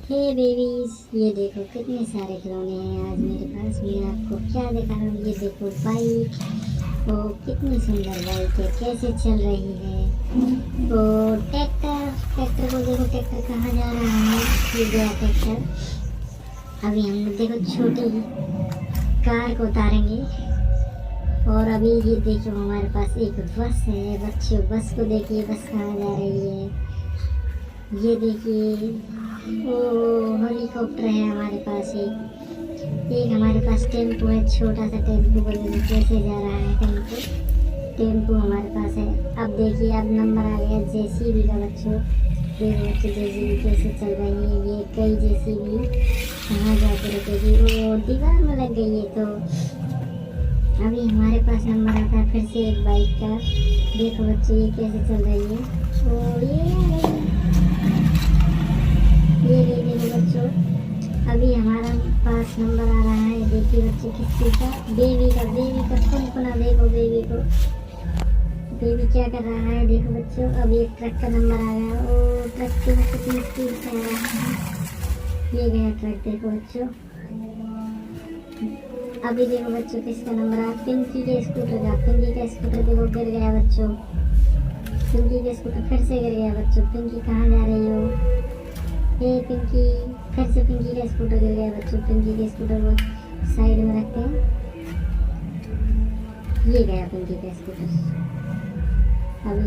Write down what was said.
हे babies, ये देखो कितने सारे खिलौने हैं आज मेरे पास। मैं आपको क्या दिखा रहा हूँ, ये देखो बाइक। वो कितनी सुंदर बाइक है, कैसे चल रही है। वो ट्रैक्टर ट्रैक्टर को देखो, ट्रैक्टर कहाँ जा रहा है। ये गया ट्रैक्टर। अभी हम देखो छोटी कार को उतारेंगे। और अभी ये देखो हमारे पास एक बस है। बच्चों, बस को देखिए, बस कहाँ जा रही है। ये देखिए, वो हेलीकॉप्टर है हमारे पास। एक हमारे पास टेम्पो है, छोटा सा टेम्पो को देखो कैसे जा रहा है। टेम्पो हमारे पास है। अब देखिए, अब नंबर आ गया जेसीबी का। बच्चों देखो, बच्चों जेसीबी कैसे चल रही है। ये कई जेसीबी कहाँ जाके रुकेगी, वो दीवार में लग गई है। तो अभी हमारे पास नंबर आता है फिर से एक बाइक का। देखो बच्चों, ये कैसे चल रही है। और ये देखो बच्चों, अभी हमारा पास नंबर आ रहा है। देखिए बच्चों, किस चीज़ का, बेबी का। फुनफुना देखो बेबी को, बेबी क्या कर रहा है। देखो बच्चों, अभी एक ट्रक का नंबर आ गया। ओ ट्रक के में कितनी स्पीड से आ रहा है। ये गया ट्रक, देखो बच्चों। अभी देखो बच्चों, किसका नंबर आया, पिंकी के स्कूटर का। पिंकी का स्कूटर देखो गिर गया बच्चों। पिंकी का स्कूटर फिर से गिर गया बच्चों। पिंकी कहाँ जा रही हो। ये पिंकी, फिर से पिंकी का स्कूटर गिर गया बच्चों। पिंकी के स्कूटर को साइड में रखते हैं। ये गया पिंकी का स्कूटर। अभी